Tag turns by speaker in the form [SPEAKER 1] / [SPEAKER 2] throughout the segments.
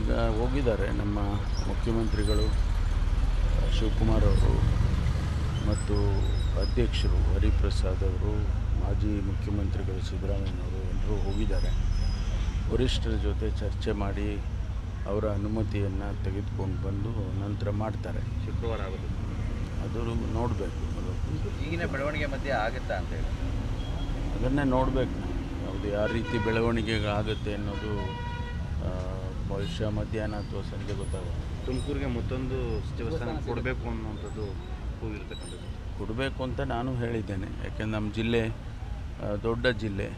[SPEAKER 1] ಈಗ ಹೋಗಿದ್ದಾರೆ ನಮ್ಮ ಮುಖ್ಯಮಂತ್ರಿಗಳು ಶಿವಕುಮಾರ್ ಅವರು ಮತ್ತು ಅಧ್ಯಕ್ಷರು ಹರಿಪ್ರಸಾದ್ ಅವರು, ಮಾಜಿ ಮುಖ್ಯಮಂತ್ರಿಗಳು ಸಿದ್ದರಾಮಯ್ಯನವರು ಎಲ್ಲರೂ ಹೋಗಿದ್ದಾರೆ. ವರಿಷ್ಠರ ಜೊತೆ ಚರ್ಚೆ ಮಾಡಿ ಅವರ ಅನುಮತಿಯನ್ನು ತೆಗೆದುಕೊಂಡು ಬಂದು ನಂತರ ಮಾಡ್ತಾರೆ.
[SPEAKER 2] ಶುಕ್ರವಾರ ಆಗೋದು
[SPEAKER 1] ಅದು ನೋಡಬೇಕು.
[SPEAKER 2] ಈಗಿನ ಬೆಳವಣಿಗೆ ಮಧ್ಯೆ ಆಗುತ್ತಾ ಅಂತೇಳಿ
[SPEAKER 1] ಅದನ್ನೇ ನೋಡಬೇಕು. ಯಾವುದು ಯಾವ ರೀತಿ ಬೆಳವಣಿಗೆ ಆಗುತ್ತೆ ಅನ್ನೋದು ಬಹುಶಃ ಮಧ್ಯಾಹ್ನ ಅಥವಾ ಸಂಜೆ ಗೊತ್ತಾಗುತ್ತೆ.
[SPEAKER 2] ತುಮಕೂರಿಗೆ ಮತ್ತೊಂದು ಸಚಿವ ಸ್ಥಾನ ಕೊಡಬೇಕು ಅನ್ನುವಂಥದ್ದು ಕೂಗಿರ್ತಕ್ಕಂಥದ್ದು.
[SPEAKER 1] ಕೊಡಬೇಕು ಅಂತ ನಾನು ಹೇಳಿದ್ದೇನೆ. ಯಾಕೆಂದ್ರೆ ನಮ್ಮ ಜಿಲ್ಲೆ ದೊಡ್ಡ ಜಿಲ್ಲೆ.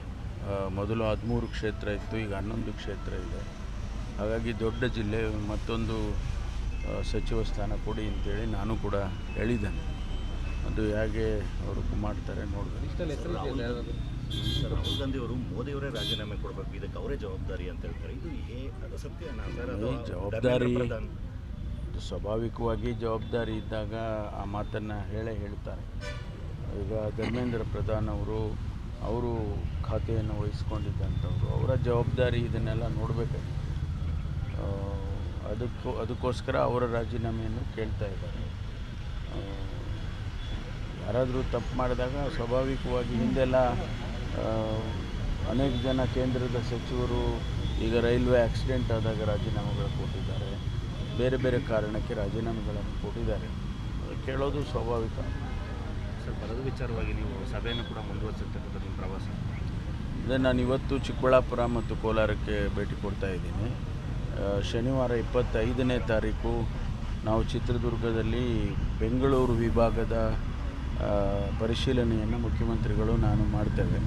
[SPEAKER 1] ಮೊದಲು 13 ಕ್ಷೇತ್ರ ಇತ್ತು, ಈಗ 11 ಕ್ಷೇತ್ರ ಇದೆ. ಹಾಗಾಗಿ ದೊಡ್ಡ ಜಿಲ್ಲೆ, ಮತ್ತೊಂದು ಸಚಿವ ಸ್ಥಾನ ಕೊಡಿ ಅಂತೇಳಿ ನಾನು ಕೂಡ ಹೇಳಿದ್ದೇನೆ. ಅದು ಹೇಗೆ ಅವರು ಮಾಡ್ತಾರೆ ನೋಡಬೇಕು.
[SPEAKER 3] ರಾಹುಲ್ ಗಾಂಧಿ ಅವರು ಮೋದಿಯವರೇ ರಾಜೀನಾಮೆ ಕೊಡಬೇಕು, ಇದಕ್ಕೆ ಅವರೇ ಜವಾಬ್ದಾರಿ ಅಂತ ಹೇಳ್ತಾರೆ. ಇದು ಸತ್ಯ?
[SPEAKER 1] ಜವಾಬ್ದಾರಿ ಸ್ವಾಭಾವಿಕವಾಗಿ ಜವಾಬ್ದಾರಿ ಇದ್ದಾಗ ಆ ಮಾತನ್ನು ಹೇಳ್ತಾರೆ. ಈಗ ಧರ್ಮೇಂದ್ರ ಪ್ರಧಾನ್ ಅವರು ಖಾತೆಯನ್ನು ವಹಿಸ್ಕೊಂಡಿದ್ದಂಥವ್ರು, ಅವರ ಜವಾಬ್ದಾರಿ ಇದನ್ನೆಲ್ಲ ನೋಡಬೇಕಾಗಿದೆ. ಅದಕ್ಕೋಸ್ಕರ ಅವರ ರಾಜೀನಾಮೆಯನ್ನು ಕೇಳ್ತಾ ಇದ್ದಾರೆ. ಯಾರಾದರೂ ತಪ್ಪು ಮಾಡಿದಾಗ ಸ್ವಾಭಾವಿಕವಾಗಿ ಹಿಂದೆಲ್ಲ ಅನೇಕ ಜನ ಕೇಂದ್ರದ ಸಚಿವರು ಈಗ ರೈಲ್ವೆ ಆಕ್ಸಿಡೆಂಟ್ ಆದಾಗ ರಾಜೀನಾಮೆಗಳು ಕೊಟ್ಟಿದ್ದಾರೆ, ಬೇರೆ ಬೇರೆ ಕಾರಣಕ್ಕೆ ರಾಜೀನಾಮೆಗಳನ್ನು ಕೊಟ್ಟಿದ್ದಾರೆ. ಕೇಳೋದು ಸ್ವಾಭಾವಿಕ.
[SPEAKER 2] ಸರ್, ಬರೋದು ವಿಚಾರವಾಗಿ ನೀವು ಸಭೆಯನ್ನು ಕೂಡ ಮುಂದುವರಿಸಿರ್ತಕ್ಕಂಥ ನಿಮ್ಮ ಪ್ರವಾಸ.
[SPEAKER 1] ಅದೇ ನಾನು ಇವತ್ತು ಚಿಕ್ಕಬಳ್ಳಾಪುರ ಮತ್ತು ಕೋಲಾರಕ್ಕೆ ಭೇಟಿ ಕೊಡ್ತಾ ಇದ್ದೀನಿ. ಶನಿವಾರ 25ನೇ ತಾರೀಕು ನಾವು ಚಿತ್ರದುರ್ಗದಲ್ಲಿ ಬೆಂಗಳೂರು ವಿಭಾಗದ ಪರಿಶೀಲನೆಯನ್ನು ಮುಖ್ಯಮಂತ್ರಿಗಳು ನಾನು ಮಾಡ್ತೇವೆ.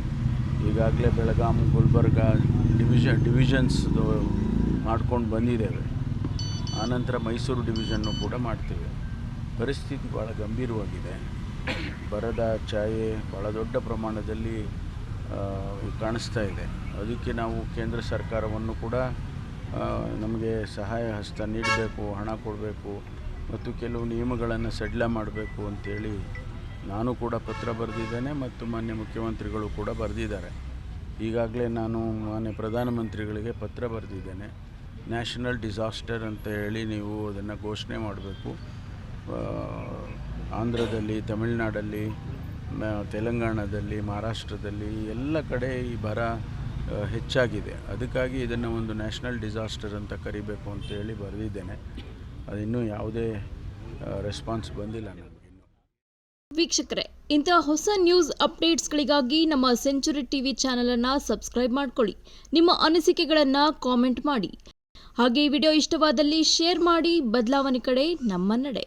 [SPEAKER 1] ಈಗಾಗಲೇ ಬೆಳಗಾಂ, ಗುಲ್ಬರ್ಗ ಡಿವಿಷನ್ಸ್ ಮಾಡ್ಕೊಂಡು ಬಂದಿದ್ದೇವೆ. ಆನಂತರ ಮೈಸೂರು ಡಿವಿಷನ್ನು ಕೂಡ ಮಾಡ್ತೇವೆ. ಪರಿಸ್ಥಿತಿ ಭಾಳ ಗಂಭೀರವಾಗಿದೆ. ಬರದ ಛಾಯೆ ಭಾಳ ದೊಡ್ಡ ಪ್ರಮಾಣದಲ್ಲಿ ಕಾಣಿಸ್ತಾ ಇದೆ. ಅದಕ್ಕೆ ನಾವು ಕೇಂದ್ರ ಸರ್ಕಾರವನ್ನು ಕೂಡ ನಮಗೆ ಸಹಾಯ ಹಸ್ತ ನೀಡಬೇಕು, ಹಣ ಕೊಡಬೇಕು ಮತ್ತು ಕೆಲವು ನಿಯಮಗಳನ್ನು ಸಡಿಲ ಮಾಡಬೇಕು ಅಂತೇಳಿ ನಾನು ಕೂಡ ಪತ್ರ ಬರೆದಿದ್ದೇನೆ ಮತ್ತು ಮಾನ್ಯ ಮುಖ್ಯಮಂತ್ರಿಗಳು ಕೂಡ ಬರೆದಿದ್ದಾರೆ. ಈಗಾಗಲೇ ನಾನು ಮಾನ್ಯ ಪ್ರಧಾನಮಂತ್ರಿಗಳಿಗೆ ಪತ್ರ ಬರೆದಿದ್ದೇನೆ. ನ್ಯಾಷನಲ್ ಡಿಸಾಸ್ಟರ್ ಅಂತ ಹೇಳಿ ನೀವು ಅದನ್ನು ಘೋಷಣೆ ಮಾಡಬೇಕು. ಆಂಧ್ರದಲ್ಲಿ, ತಮಿಳುನಾಡಲ್ಲಿ, ತೆಲಂಗಾಣದಲ್ಲಿ, ಮಹಾರಾಷ್ಟ್ರದಲ್ಲಿ ಎಲ್ಲ ಕಡೆ ಈ ಬರ ಹೆಚ್ಚಾಗಿದೆ. ಅದಕ್ಕಾಗಿ ಇದನ್ನು ಒಂದು ನ್ಯಾಷನಲ್ ಡಿಸಾಸ್ಟರ್ ಅಂತ ಕರಿಬೇಕು ಅಂತೇಳಿ ಬರೆದಿದ್ದೇನೆ. ಅದಿನ್ನೂ ಯಾವುದೇ ರೆಸ್ಪಾನ್ಸ್ ಬಂದಿಲ್ಲ ನನಗೆ.
[SPEAKER 4] ವೀಕ್ಷಕರೇ, ಇಂತಹ ಹೊಸ ನ್ಯೂಸ್ ಅಪ್ಡೇಟ್ಸ್ಗಳಿಗಾಗಿ ನಮ್ಮ ಸೆಂಚುರಿ ಟಿವಿ ಚಾನಲನ್ನು ಸಬ್ಸ್ಕ್ರೈಬ್ ಮಾಡ್ಕೊಳ್ಳಿ. ನಿಮ್ಮ ಅನಿಸಿಕೆಗಳನ್ನು ಕಾಮೆಂಟ್ ಮಾಡಿ. ಹಾಗೆ ಈ ವಿಡಿಯೋ ಇಷ್ಟವಾದಲ್ಲಿ ಶೇರ್ ಮಾಡಿ. ಬದಲಾವಣೆ ಕಡೆ ನಮ್ಮ ನಡೆ.